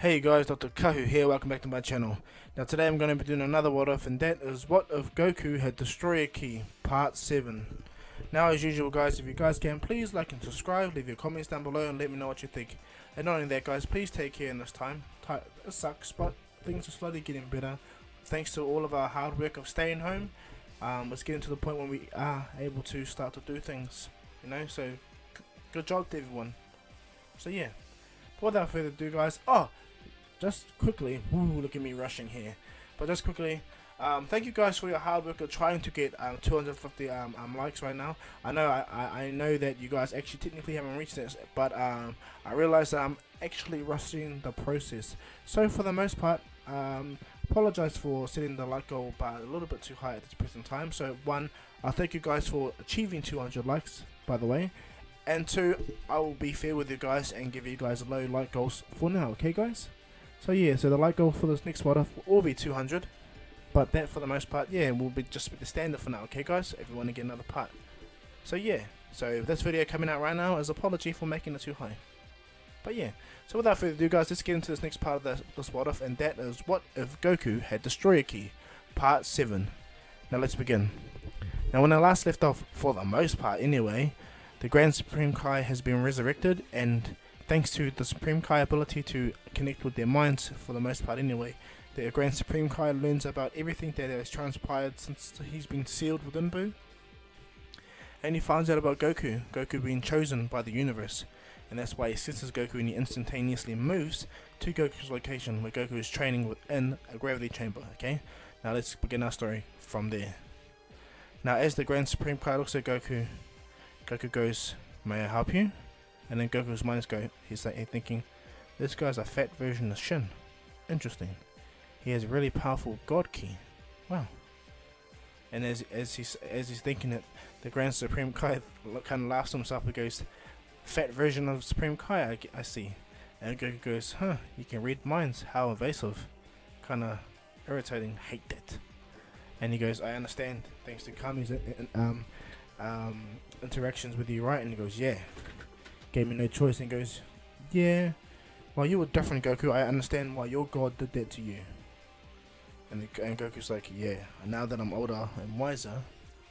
Hey guys, Dr. Kahu here, welcome back to my channel. Now today I'm going to be doing another what if, and that is what if Goku had Destroyer Key, part 7. Now as usual guys, if you guys can, please like and subscribe, leave your comments down below and let me know what you think. And not only that guys, please take care in this time. It sucks, but things are slowly getting better. Thanks to all of our hard work of staying home, it's getting to the point when we are able to start to do things, so good job to everyone. So yeah, without further ado guys, just quickly, look at me rushing here, but just quickly, thank you guys for your hard work of trying to get 250 likes right now. I know that you guys actually technically haven't reached this, but I realize that I'm actually rushing the process. So for the most part, apologize for setting the like goal bar a little bit too high at this present time. So one, I thank you guys for achieving 200 likes, by the way. And two, I will be fair with you guys and give you guys low like goals for now, okay guys? So yeah, so the like goal for this next one will be 200, but that for the most part, yeah, will be just the standard for now, okay guys, if you want to get another part. So yeah, so this video coming out right now is apology for making it too high. But yeah, so without further ado guys, let's get into this next part of this what if, and that is what if Goku had Destroyer Key, part 7. Now let's begin. Now when I last left off, for the most part anyway, the Grand Supreme Kai has been resurrected, and thanks to the Supreme Kai ability to connect with their minds, for the most part anyway, the Grand Supreme Kai learns about everything that has transpired since he's been sealed within Buu. And he finds out about Goku being chosen by the universe. And that's why he senses Goku and he instantaneously moves to Goku's location where Goku is training within a gravity chamber, okay? Now let's begin our story from there. Now as the Grand Supreme Kai looks at Goku, Goku goes, "May I help you?" And then Goku's mind's he's thinking, this guy's a fat version of Shin. Interesting. He has a really powerful God Key. Wow. And as he's thinking it, the Grand Supreme Kai kind of laughs to himself and goes, "Fat version of Supreme Kai, I see." And Goku goes, "Huh, you can read minds, how evasive. Kinda irritating, hate that." And he goes, "I understand, thanks to Kami's interactions with you, right?" And he goes, "Yeah. Gave me no choice." And goes, "Yeah, well you were different Goku, I understand why your god did that to you." And Goku's like, "Yeah, now that I'm older and wiser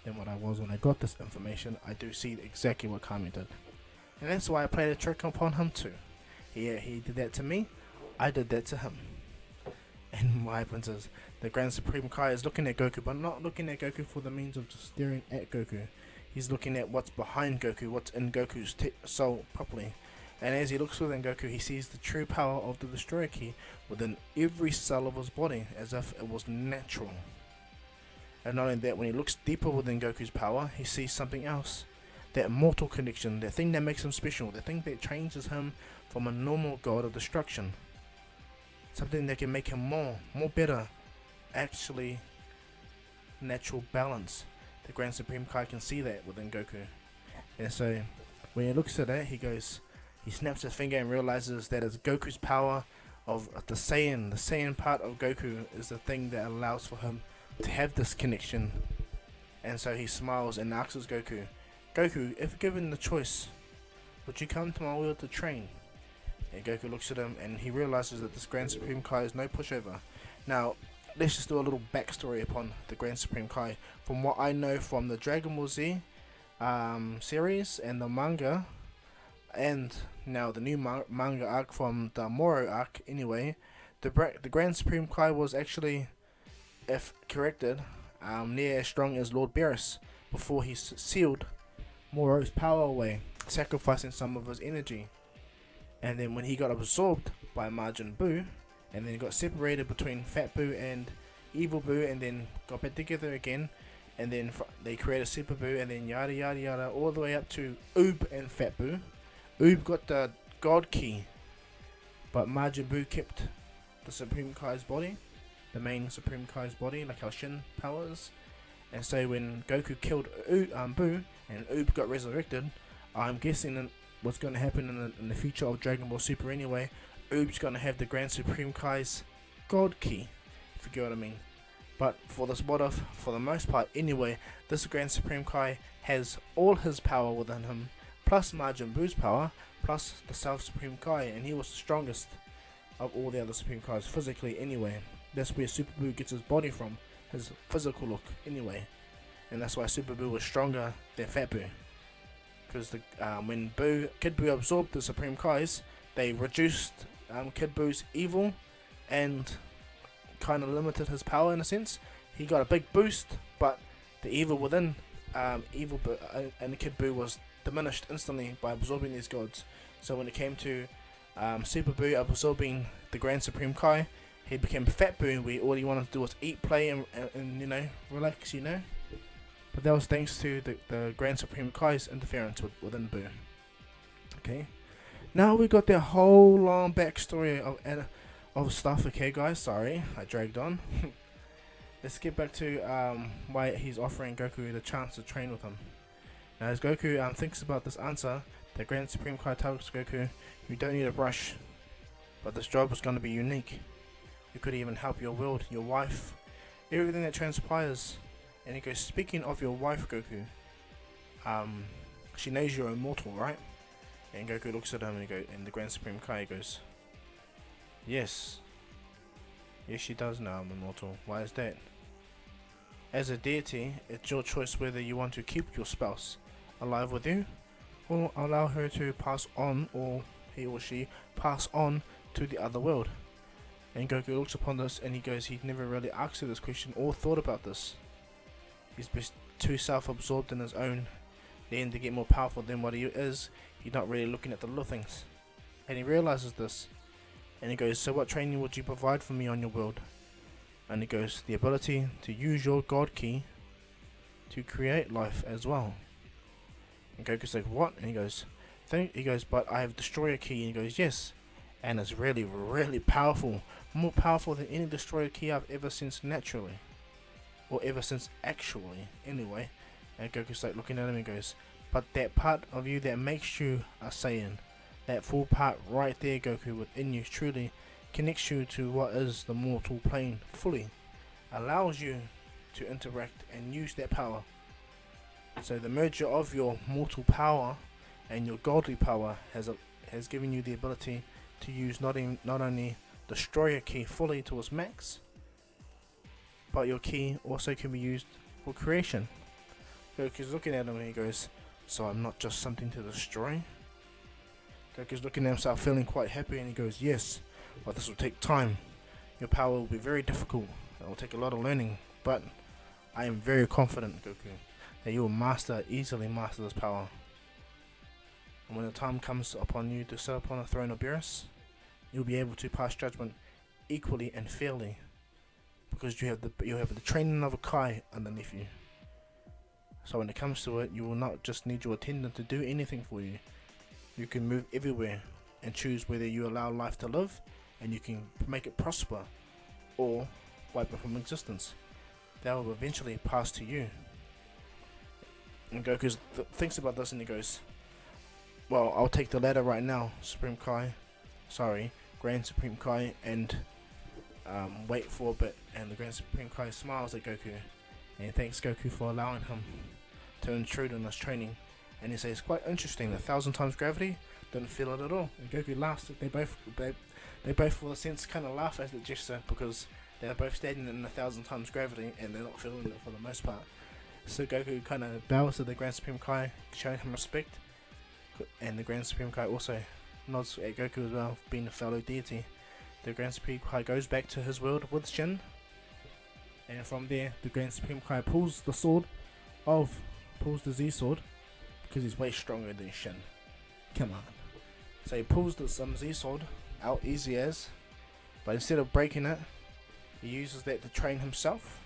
than what I was when I got this information, I do see exactly what Kami did. And that's why I played a trick upon him too. He did that to me, I did that to him." And what happens is, the Grand Supreme Kai is looking at Goku, but not looking at Goku for the means of just staring at Goku. He's looking at what's behind Goku, what's in Goku's soul properly. And as he looks within Goku, he sees the true power of the Destroyer Key within every cell of his body, as if it was natural. And not only that, when he looks deeper within Goku's power, he sees something else. That immortal connection, the thing that makes him special, the thing that changes him from a normal god of destruction. Something that can make him more better, actually natural balance. The Grand Supreme Kai can see that within Goku. And so, when he looks at that, he snaps his finger and realizes that it's Goku's power of the Saiyan part of Goku is the thing that allows for him to have this connection. And so he smiles and asks Goku, "If given the choice, would you come to my world to train?" And Goku looks at him and he realizes that this Grand Supreme Kai is no pushover. Now, let's just do a little backstory upon the Grand Supreme Kai. From what I know from the Dragon Ball Z series and the manga, and now the new manga arc from the Moro arc anyway, the Grand Supreme Kai was actually, if corrected, near as strong as Lord Beerus before he sealed Moro's power away, sacrificing some of his energy. And then when he got absorbed by Majin Buu, and then got separated between Fat Buu and Evil Buu, and then got back together again, and then they created Super Buu, and then yada yada yada, all the way up to Oob and Fat Buu. Oob got the God Key, but Majin Buu kept the Supreme Kai's body, the main Supreme Kai's body, like how Shin powers. And so when Goku killed Buu and Oob got resurrected, I'm guessing what's going to happen in the future of Dragon Ball Super anyway, Oob's going to have the Grand Supreme Kai's God Key, if you get what I mean. But for this what if, for the most part anyway, this Grand Supreme Kai has all his power within him, plus Majin Buu's power, plus the South Supreme Kai, and he was the strongest of all the other Supreme Kais physically anyway. That's where Super Buu gets his body from, his physical look anyway. And that's why Super Buu was stronger than Fat Buu. Because when Kid Buu absorbed the Supreme Kais, they reduced Kid Buu's evil and kind of limited his power in a sense. He got a big boost, but the evil within and Kid Buu was diminished instantly by absorbing these gods. So when it came to Super Buu absorbing the Grand Supreme Kai, he became Fat Buu, where all he wanted to do was eat, play, and relax, But that was thanks to the Grand Supreme Kai's interference within Buu. Okay, now we got their whole long backstory of stuff. Okay, guys, sorry I dragged on. Let's get back to why he's offering Goku the chance to train with him. Now, as Goku thinks about this answer, the Grand Supreme Kai tells Goku, "You don't need a brush, but this job is going to be unique. You could even help your world, your wife, everything that transpires." And he goes, "Speaking of your wife, Goku, she knows you're immortal, right?" And Goku looks at him and the Grand Supreme Kai goes, Yes, she does know I'm immortal. Why is that?" As a deity, it's your choice whether you want to keep your spouse alive with you, or allow her to pass on, or he or she pass on to the other world. And Goku looks upon this and he goes, he'd never really asked her this question or thought about this. He's too self-absorbed in his own need to get more powerful than what he is. He's not really looking at the little things. And he realizes this. And he goes, "So what training would you provide for me on your world?" And he goes, "The ability to use your God Ki to create life as well." And Goku's like, "What?" And he goes, "But I have Destroyer Ki." And he goes, "Yes. And it's really, really powerful. More powerful than any Destroyer Ki I've ever seen naturally. Or ever since actually, anyway." And Goku's like looking at him and goes, "But that part of you that makes you a Saiyan, that full part right there, Goku, within you, truly connects you to what is the mortal plane fully, allows you to interact and use that power. So the merger of your mortal power and your godly power has given you the ability to use not only Destroyer Ki fully to its max, but your Ki also can be used for creation." Goku's looking at him and he goes, "So I'm not just something to destroy?" Goku's looking at himself feeling quite happy and he goes, "Yes, but this will take time. Your power will be very difficult. It will take a lot of learning, but I am very confident, Goku, that you will easily master this power. And when the time comes upon you to sit upon the throne of Beerus, you'll be able to pass judgment equally and fairly, because you have the training of a Kai underneath you. So when it comes to it, you will not just need your attendant to do anything for you. You can move everywhere and choose whether you allow life to live, and you can make it prosper, or wipe it from existence. That will eventually pass to you." And Goku thinks about this and he goes, "Well, I'll take the latter right now, Grand Supreme Kai, and wait for a bit." And the Grand Supreme Kai smiles at Goku and thanks Goku for allowing him to intrude on his training. And he says, "Quite interesting, 1,000 times gravity, didn't feel it at all." And Goku laughs. They both for a sense kind of laugh at the gesture, because they're both standing in 1,000 times gravity and they're not feeling it for the most part. So Goku kind of bows to the Grand Supreme Kai, showing him respect, and the Grand Supreme Kai also nods at Goku as well, being a fellow deity. The Grand Supreme Kai goes back to his world with Shin, and from there the Grand Supreme Kai pulls the Z sword, because he's way stronger than Shin. Come on. So he pulls the Z sword out easy as, but instead of breaking it, he uses that to train himself.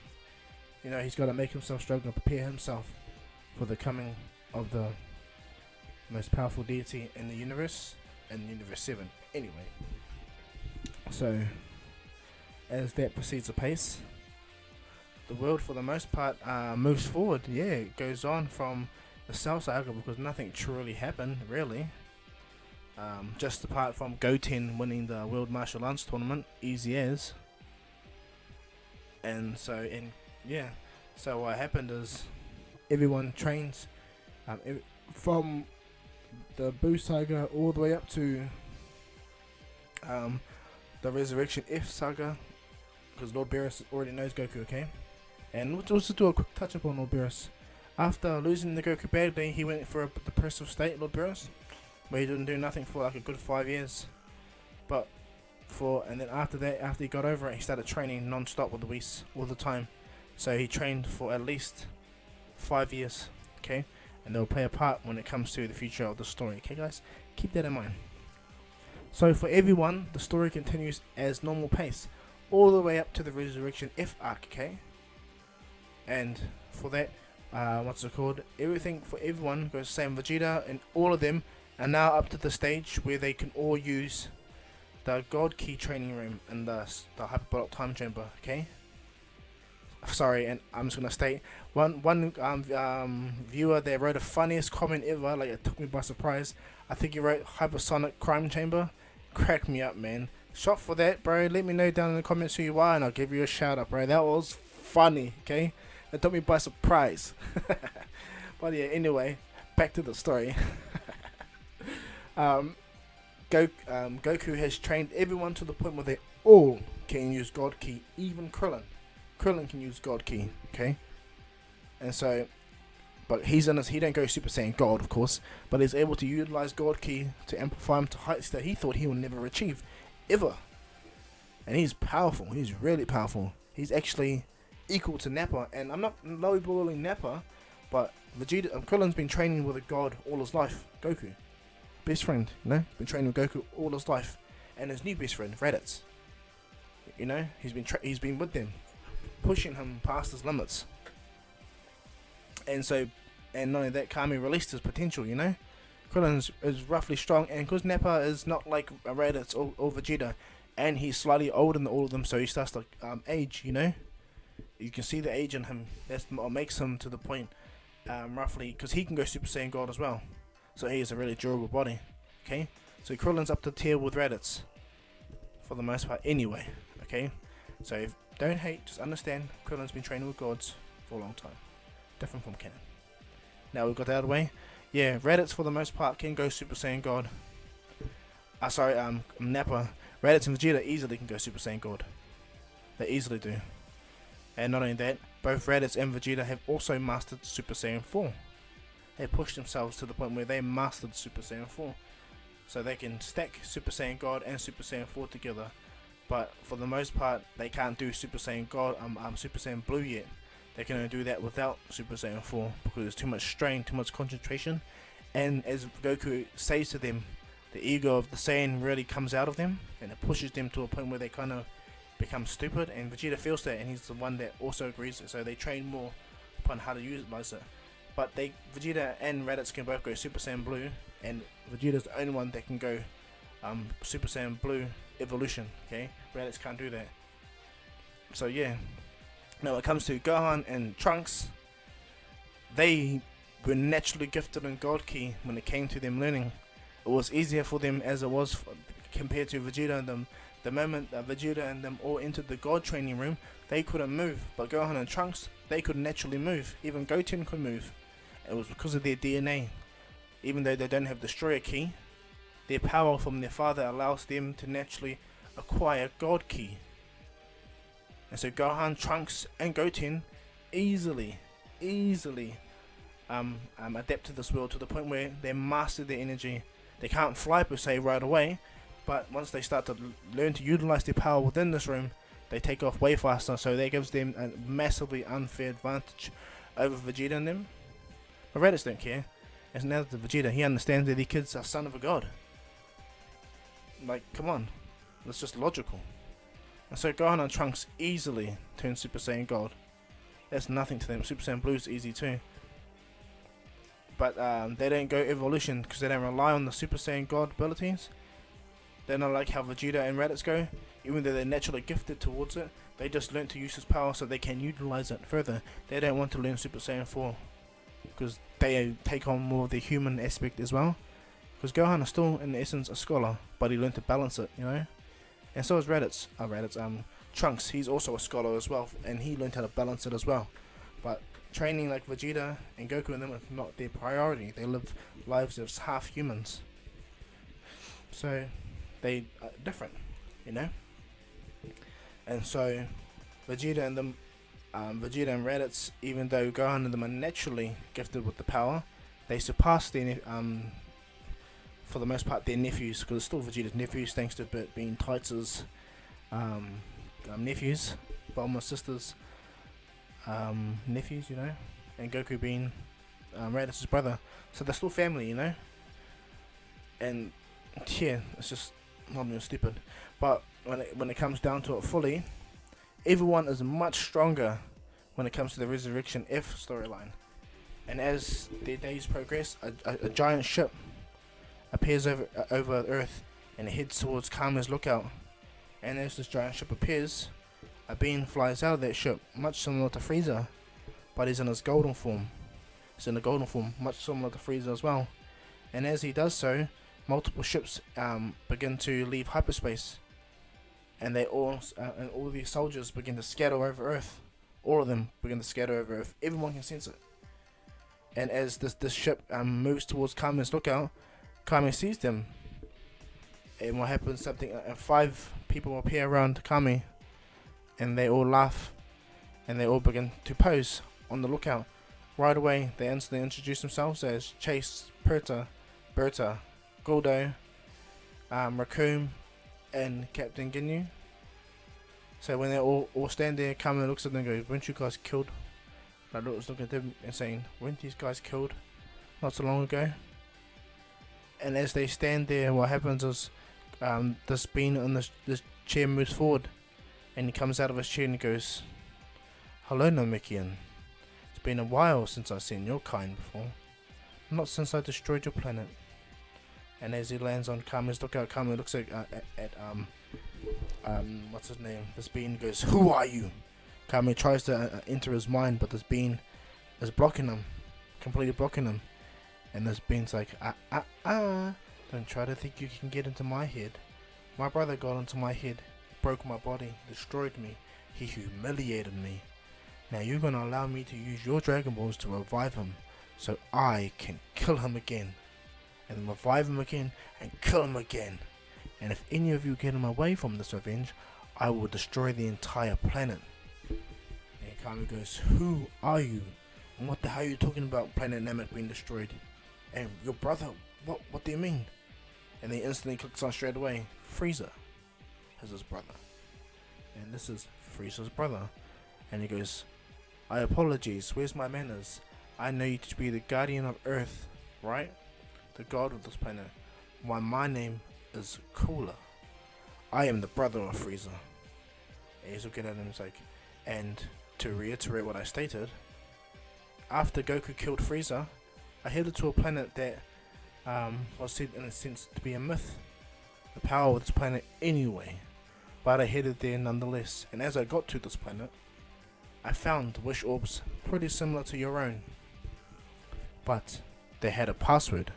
He's got to make himself stronger, prepare himself for the coming of the most powerful deity in the universe, and Universe 7. Anyway, so as that proceeds apace, the world for the most part moves forward. Yeah, it goes on from the Cell Saga, because nothing truly happened, really. Just apart from Goten winning the World Martial Arts Tournament, easy as. And so, so what happened is everyone trains from the Buu Saga all the way up to the Resurrection F saga, because Lord Beerus already knows Goku, okay? And we'll just do a quick touch up on Lord Beerus. After losing the Goku badly, he went for a depressive state, Lord Beerus, where he didn't do nothing for like a good 5 years. And then after that, after he got over it, he started training non-stop with the Whis all the time. So he trained for at least 5 years, okay? And they'll play a part when it comes to the future of the story, okay guys? Keep that in mind. So for everyone, the story continues as normal pace, all the way up to the Resurrection F arc, okay? And for that, everything for everyone goes the same. Vegeta and all of them are now up to the stage where they can all use the God Key training room and the hyperbolic time chamber, okay? Sorry, and I'm just gonna state one viewer that wrote the funniest comment ever. Like, it took me by surprise. I think he wrote hypersonic crime chamber. Cracked me up, man. Shot for that, bro. Let me know down in the comments who you are, and I'll give you a shout out, bro. That was funny, okay? It took me by surprise. But yeah, anyway, back to the story. Goku has trained everyone to the point where they all can use God Key, even Krillin. Krillin can use God Key, okay? And so, but he don't go Super Saiyan God, of course, but he's able to utilize God Key to amplify him to heights that he thought he would never achieve, ever. And he's powerful. He's really powerful. He's actually equal to Nappa, and I'm not lowballing Nappa, but Krillin's been training with a god all his life, Goku. Best friend, you know, been training with Goku all his life, and his new best friend, Raditz. You know, he's been with them, pushing him past his limits. And not only that, Kami released his potential. You know, Krillin is roughly strong, and because Nappa is not like Raditz or Vegeta, and he's slightly older than all of them, so he starts to age. You know, you can see the age in him. That's what makes him to the point, roughly, because he can go Super Saiyan God as well. So he has a really durable body, okay? So Krillin's up to tier with Raditz, for the most part anyway, okay? So don't hate, just understand, Krillin's been training with gods for a long time. Different from canon. Now we've got that out of the way. Yeah, Raditz for the most part can go Super Saiyan God. Nappa. Raditz and Vegeta easily can go Super Saiyan God. They easily do. And not only that, both Raditz and Vegeta have also mastered Super Saiyan 4. They pushed themselves to the point where they mastered Super Saiyan 4. So they can stack Super Saiyan God and Super Saiyan 4 together. But for the most part, they can't do Super Saiyan God, Super Saiyan Blue yet. They can only do that without Super Saiyan 4 because there's too much strain, too much concentration. And as Goku says to them, the ego of the Saiyan really comes out of them, and it pushes them to a point where they kind of become stupid. And Vegeta feels that, and he's the one that also agrees. So they train more upon how to utilize it. But Vegeta and Raditz can both go Super Saiyan Blue, and Vegeta's the only one that can go Super Saiyan Blue Evolution, okay? Raditz can't do that. So yeah. Now when it comes to Gohan and Trunks, they were naturally gifted in God Key when it came to them learning. It was easier for them as it was compared to Vegeta and them. The moment Vegeta and them all entered the God training room, they couldn't move. But Gohan and Trunks, they could naturally move. Even Goten could move. It was because of their DNA. Even though they don't have Destroyer Key, their power from their father allows them to naturally acquire God Key. And so Gohan, Trunks, and Goten easily adapt to this world to the point where they master their energy. They can't fly per se right away, but once they start to learn to utilize their power within this room, they take off way faster. So that gives them a massively unfair advantage over Vegeta and them. But Raditz don't care. As now to Vegeta, he understands that the kid's a son of a god. Like, come on, that's just logical. And so Gohan and Trunks easily turn Super Saiyan God. That's nothing to them. Super Saiyan Blue is easy too. But they don't go evolution because they don't rely on the Super Saiyan God abilities. They're not like how Vegeta and Raditz go. Even though they're naturally gifted towards it, they just learn to use his power so they can utilize it further. They don't want to learn Super Saiyan 4 because they take on more of the human aspect as well. Because Gohan is still in essence a scholar, but he learned to balance it, you know. And so is Raditz. Trunks, he's also a scholar as well, and he learned how to balance it as well. But training like Vegeta and Goku and them is not their priority. They live lives as half humans. So they are different, you know. And so Vegeta and them, Vegeta and Raditz, even though Gohan and them are naturally gifted with the power, they surpass for the most part, their nephews, because it's still Vegeta's nephews, thanks to Bit being Titus' nephews, Bulma's sisters' nephews, and Goku being Raditz's brother. So they're still family, And yeah, it's just not even stupid. But when it comes down to it fully, everyone is much stronger when it comes to the Resurrection F storyline. And as their days progress, a giant ship appears over Earth and it heads towards Kama's lookout. And as this giant ship appears, a being flies out of that ship, much similar to Frieza, but he's in his golden form. He's in the golden form, much similar to Frieza as well. And as he does so, multiple ships begin to leave hyperspace, and all these soldiers begin to scatter over Earth. All of them begin to scatter over Earth. Everyone can sense it. And as this ship moves towards Kama's lookout, Kame sees them. And what happens? 5 people appear around Kame, and they all laugh, and they all begin to pose on the lookout. Right away, they instantly introduce themselves as Chase, Berta, Guldo, Raccoon, and Captain Ginyu. So when they all stand there, Kame looks at them and goes, "Weren't you guys killed?" I was looking at them and saying, "Weren't these guys killed not so long ago?" And as they stand there, what happens is this being on this chair moves forward, and he comes out of his chair and he goes, "Hello, Namekian. It's been a while since I've seen your kind before. Not since I destroyed your planet." And as he lands on Kame's lookout, Kame looks at what's his name? This being goes, "Who are you?" Kame tries to enter his mind, but this being is blocking him, completely blocking him. And this being's like, don't try to think you can get into my head. My brother got into my head, broke my body, destroyed me. He humiliated me. Now you're gonna allow me to use your Dragon Balls to revive him, so I can kill him again, and revive him again, and kill him again. And if any of you get him away from this revenge, I will destroy the entire planet." And Kame goes, "Who are you? And what the hell are you talking about, Planet Namek being destroyed? And your brother, what do you mean?" And he instantly clicks on straight away, Frieza is his brother. And this is Frieza's brother. And he goes, "I apologize, where's my manners? I know you to be the guardian of Earth, right? The god of this planet. Why, my name is Cooler. I am the brother of Frieza." And he's looking at him, he's like, and to reiterate what I stated, after Goku killed Frieza, I headed to a planet that was said in a sense to be a myth, the power of this planet anyway, but I headed there nonetheless. And as I got to this planet, I found wish orbs pretty similar to your own, but they had a password.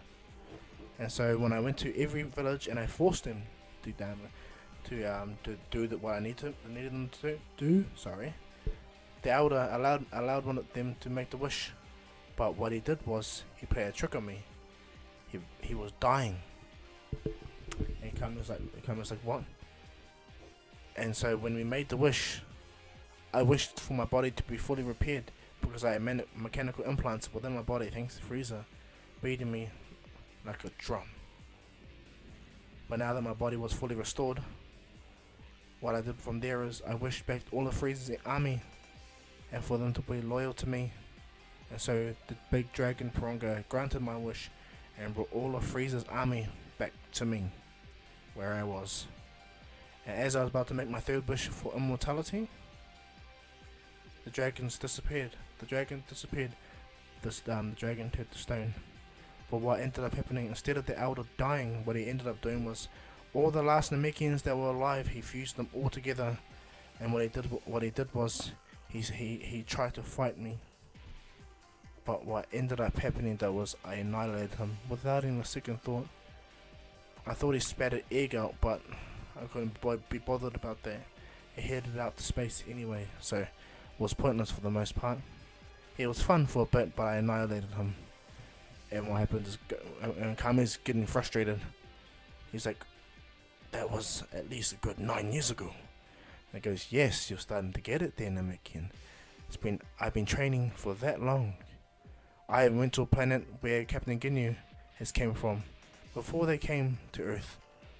And so when I went to every village and I forced them to do what I needed them to do, the elder allowed one of them to make the wish. But what he did was, he played a trick on me. He was dying. And Kame was like, "What?" And so when we made the wish, I wished for my body to be fully repaired, because I had mechanical implants within my body, thanks to Frieza beating me like a drum. But now that my body was fully restored, what I did from there is I wished back all of Frieza's army, and for them to be loyal to me. And so the big dragon Piranha granted my wish and brought all of Frieza's army back to me, where I was. And as I was about to make my third wish for immortality, the dragon disappeared. The dragon turned to stone. But what ended up happening, instead of the elder dying, what he ended up doing was, all the last Namekians that were alive, he fused them all together. And what he did was, he tried to fight me. But what ended up happening though was I annihilated him without even a second thought. I thought he spat an egg out, but I couldn't be bothered about that. He headed out to space anyway, so it was pointless for the most part. It was fun for a bit, but I annihilated him. And what happened is, and Kame's getting frustrated. He's like, "That was at least a good 9 years ago. And he goes, yes, you're starting to get it there, Namekian. I've been training for that long. I went to a planet where Captain Ginyu has came from. Before they came to Earth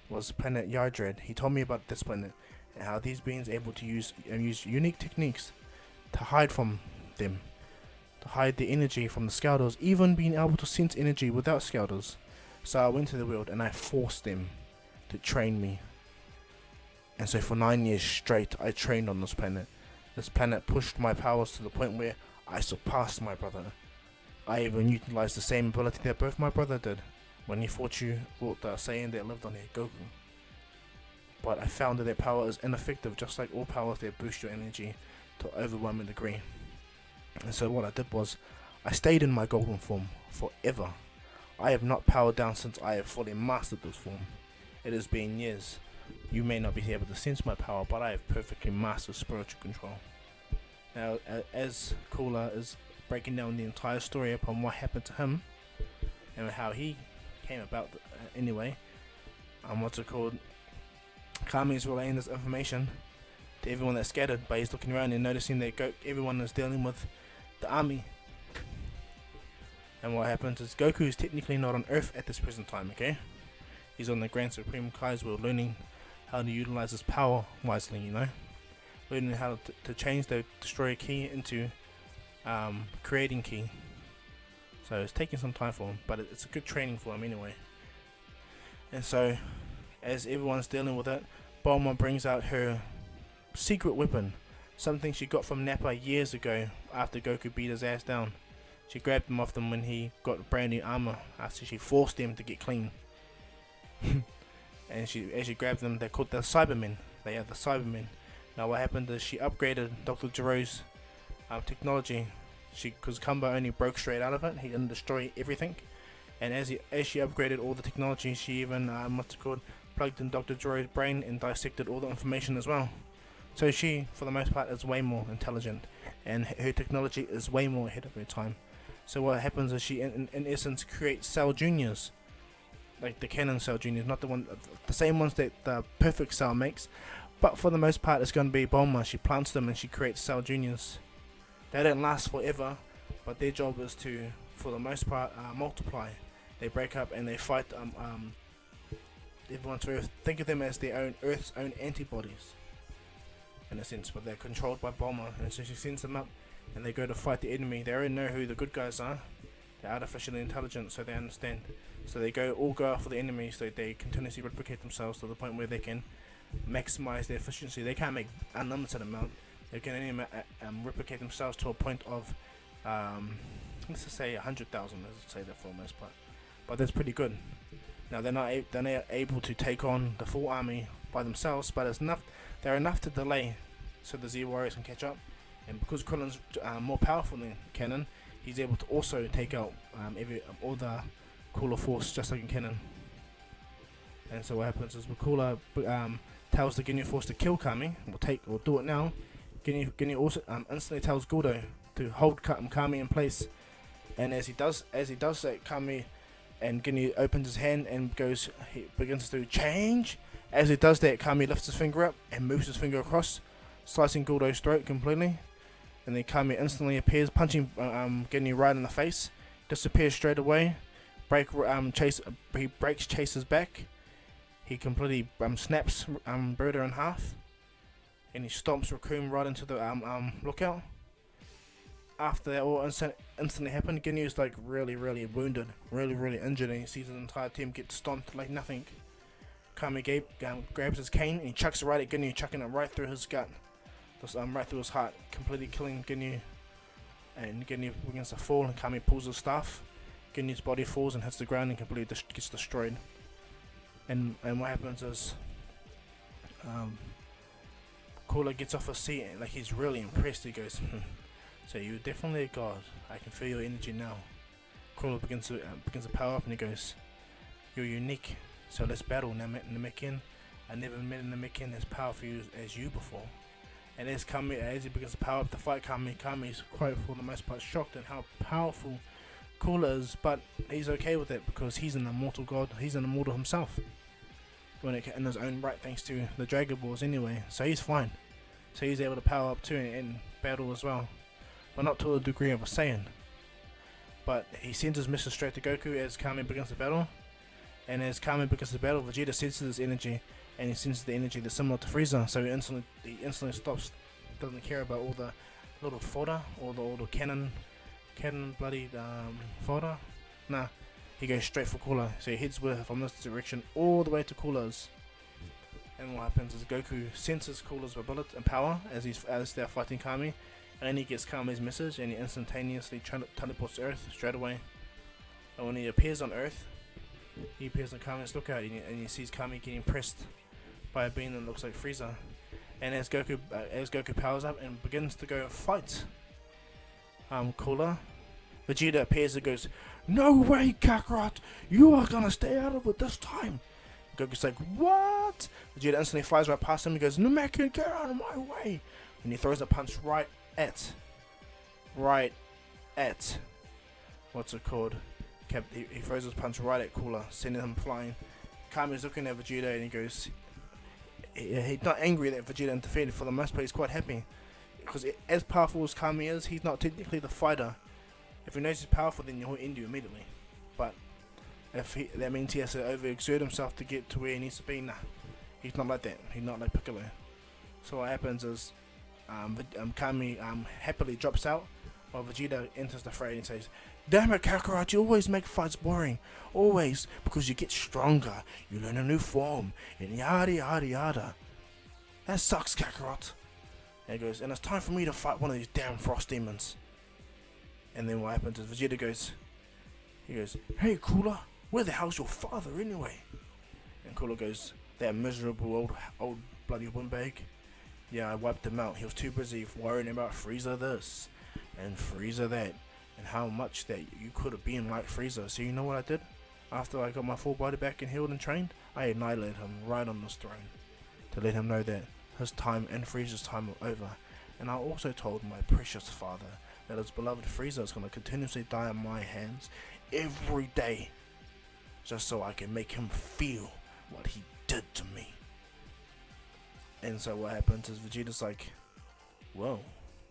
was planet Yardred. He told me about this planet and how these beings able to use unique techniques to hide from them, to hide the energy from the Scouters, even being able to sense energy without Scouters. So I went to the world and I forced them to train me. And so for 9 years straight, I trained on this planet. This planet pushed my powers to the point where I surpassed my brother. I even utilized the same ability that both my brother did when he fought the Saiyan that lived on here, Goku. But I found that their power is ineffective, just like all powers that boost your energy to an overwhelming degree. And so what I did was, I stayed in my golden form forever. I have not powered down since I have fully mastered this form. It has been years. You may not be able to sense my power, but I have perfectly mastered spiritual control. Now, as Cooler is breaking down the entire story upon what happened to him and how he came about anyway, Kami is relaying this information to everyone that's scattered, but he's looking around and noticing that everyone is dealing with the army. And what happens is Goku is technically not on Earth at this present time, okay? He's on the Grand Supreme Kai's world, learning how to utilize his power wisely, learning how to change the destroyer key into creating key. So it's taking some time for him, but it's a good training for him anyway. And so, as everyone's dealing with it, Bulma brings out her secret weapon, something she got from Nappa years ago after Goku beat his ass down. She grabbed him off them when he got brand new armor after she forced him to get clean. And as she grabbed them, they're called the Cybermen. They are the Cybermen. Now what happened is she upgraded Dr. Jiro's technology. Because Kumba only broke straight out of it, he didn't destroy everything. And as she upgraded all the technology, she even plugged in Dr. Jiro's brain and dissected all the information as well. So she, for the most part, is way more intelligent, and her technology is way more ahead of her time. So what happens is she, in essence, creates Cell Juniors, like the canon Cell Juniors, not the same ones that the Perfect Cell makes, but for the most part, it's going to be Bulma. She plants them and she creates Cell Juniors. They don't last forever, but their job is to, for the most part, multiply. They break up and they fight everyone's Earth. Think of them as their Earth's own antibodies, in a sense, but they're controlled by Bulma, and so she sends them up and they go to fight the enemy. They already know who the good guys are. They're artificially intelligent, so they understand. So they all go after the enemy, so they continuously replicate themselves to the point where they can maximize their efficiency. They can't make unlimited amount. They can only replicate themselves to a point of let's just say 100,000. Let's say that for the most part, but that's pretty good. Now they're not able to take on the full army by themselves, but it's enough. They're enough to delay, so the Z Warriors can catch up. And because Krillin's more powerful than Canon, he's able to also take out all the Cooler force just like in Canon. And so what happens is Cooler tells the Ginyu force to kill Kami. We'll do it now. Ginyu also instantly tells Gordo to hold Kami in place. And as he does that, Kami and Ginyu opens his hand and he begins to change. As he does that, Kami lifts his finger up and moves his finger across, slicing Gordo's throat completely. And then Kami instantly appears, punching Ginyu right in the face, disappears straight away. He breaks Chase's back. He completely snaps Broder in half, and he stomps Raccoon right into the lookout. After that all instantly happened, Ginyu's like really wounded, really injured, and he sees his entire team get stomped like nothing. Kami grabs his cane and he chucks it right at Ginyu, chucking it right through his gut, right through his heart, completely killing Ginyu. And Ginyu begins to fall, and Kami pulls his staff. Ginyu's body falls and hits the ground and completely gets destroyed. And what happens is, Cooler gets off his seat, and like he's really impressed. He goes, "So you're definitely a god. I can feel your energy now." Cooler begins to power up, and he goes, "You're unique. So let's battle, Namekian. I never met a Namekian as powerful as you before." And as he begins to power up to fight Kami is quite for the most part shocked at how powerful Cooler is, but he's okay with it because he's an immortal god. He's an immortal himself in his own right, thanks to the Dragon Balls anyway. So he's fine. so he's able to power up too in battle as well, but not to the degree of a Saiyan. But he sends his message straight to Goku as Kami begins the battle, and as Kami begins the battle, Vegeta senses this energy, and he senses the energy that's similar to Frieza, so he instantly stops, doesn't care about all the little fodder, all the cannon bloody fodder. Nah, he goes straight for Cooler, so he heads from this direction all the way to Cooler's. And what happens is Goku senses Cooler's ability and power as they're fighting Kami, and then he gets Kami's message and he instantaneously teleports to Earth straight away. And when he appears on Earth, he appears on Kami's lookout, and he sees Kami getting pressed by a being that looks like Frieza. And as Goku powers up and begins to go fight Cooler, Vegeta appears and goes, "No way, Kakarot! You are gonna stay out of it this time!" Goku's like, "What?" Vegeta instantly flies right past him and goes, "Namekian, get out of my way!" And he throws a punch right at what's it called? He throws his punch right at Cooler, sending him flying. Kami's looking at Vegeta and he goes, he's not angry that Vegeta interfered. For the most part, he's quite happy, because as powerful as Kami is, he's not technically the fighter. If he knows he's powerful, then he'll end you immediately. But that means he has to overexert himself to get to where he needs to be. Nah, he's not like that. He's not like Piccolo. So what happens is Kami happily drops out while Vegeta enters the fray and says, "Damn it, Kakarot, you always make fights boring. Always, because you get stronger, you learn a new form, and yada yada yada. That sucks, Kakarot." And he goes, "And it's time for me to fight one of these damn frost demons." And then what happens is Vegeta goes, "Hey Cooler, where the hell's your father anyway?" And Cooler goes, "That miserable old bloody windbag. Yeah, I wiped him out. He was too busy worrying about Frieza this and Frieza that, and how much that you could have been like Frieza. So you know what I did? After I got my full body back and healed and trained, I annihilated him right on this throne, to let him know that his time and Frieza's time were over. And I also told my precious father that his beloved Frieza is going to continuously die on my hands every day, just so I can make him feel what he did to me." And so what happens is Vegeta's like, "Whoa,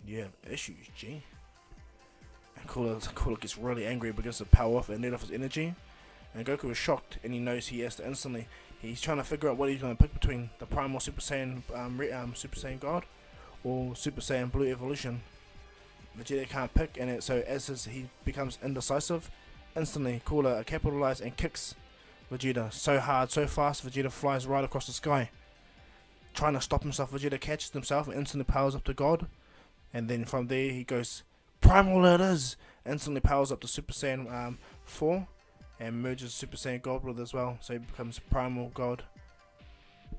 you have issues, G." And Cooler gets really angry because of power off and let off his energy. And Goku is shocked, and he knows he has to instantly. He's trying to figure out what he's going to pick between the Primal Super Saiyan, Super Saiyan God, or Super Saiyan Blue Evolution. Vegeta can't pick, and he becomes indecisive, instantly Cooler capitalizes and kicks Vegeta so hard, so fast. Vegeta flies right across the sky. Trying to stop himself, Vegeta catches himself and instantly powers up to God. And then from there he goes, "Primal it is!" Instantly powers up to Super Saiyan 4 and merges Super Saiyan God with it as well. So he becomes Primal God,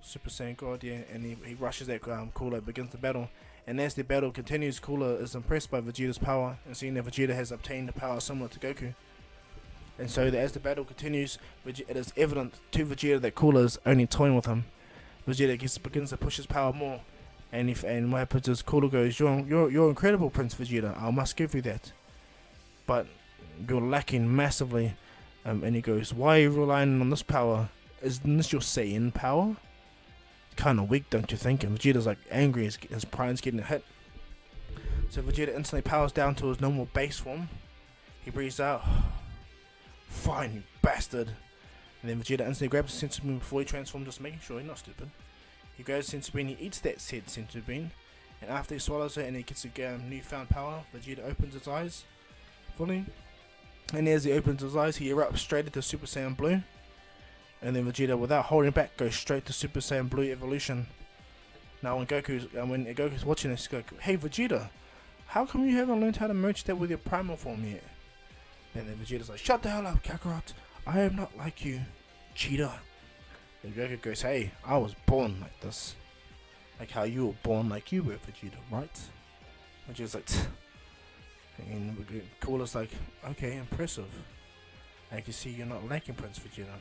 Super Saiyan God, yeah. And he rushes at Cooler, begins the battle. And as the battle continues, Cooler is impressed by Vegeta's power and seeing that Vegeta has obtained a power similar to Goku. And so as the battle continues, it is evident to Vegeta that Cooler is only toying with him. Vegeta begins to push his power more, and what happens is Cooler goes, "You're incredible, Prince Vegeta. I must give you that, but you're lacking massively." And he goes, "Why are you relying on this power? Isn't this your Saiyan power? Kind of weak, don't you think?" And Vegeta's like angry, his pride's getting hit. So Vegeta instantly powers down to his normal base form. He breathes out, "Fine, you bastard." And then Vegeta instantly grabs the senzu bean before he transforms, just making sure he's not stupid. He grabs the senzu bean, he eats that said senzu bean, and after he swallows it and he gets a newfound power, Vegeta opens his eyes fully. And as he opens his eyes, he erupts straight into Super Saiyan Blue. And then Vegeta, without holding back, goes straight to Super Saiyan Blue Evolution. Now when Goku's watching this, he goes, "Hey Vegeta, how come you haven't learned how to merge that with your primal form yet?" And then Vegeta's like, "Shut the hell up, Kakarot. I am not like you, cheater." And Goku goes, "Hey, I was born like this. Like how you were born like you were, Vegeta, right?" Vegeta's like, "Tch." And Cooler's like, "Okay, impressive. I can see you're not lacking, Prince Vegeta.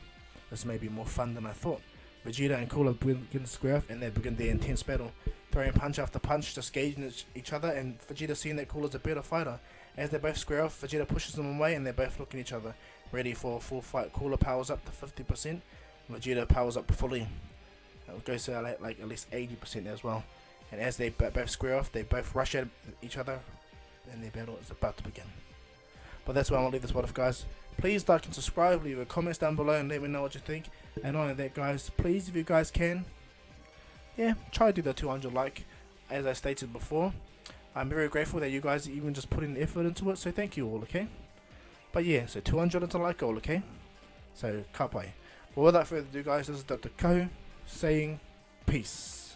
This may be more fun than I thought." Vegeta and Cooler begin to square off, and they begin their intense battle, throwing punch after punch, just gauging each other, and Vegeta seeing that Cooler's a better fighter. As they both square off, Vegeta pushes them away, and they both look at each other, ready for a full fight. Cooler powers up to 50%, Vegeta powers up fully. It goes to like at least 80% as well. And as they both square off, they both rush at each other, and their battle is about to begin. But that's why I'm gonna leave this one off, guys. Please like and subscribe, leave a comments down below and let me know what you think. And on that, guys, please, if you guys can, yeah, try to do the 200 like, as I stated before. I'm very grateful that you guys even just put in effort into it, so thank you all, okay? But yeah, so 200 is a like goal, okay? So, kapai. But without further ado, guys, this is Dr. Ko saying peace.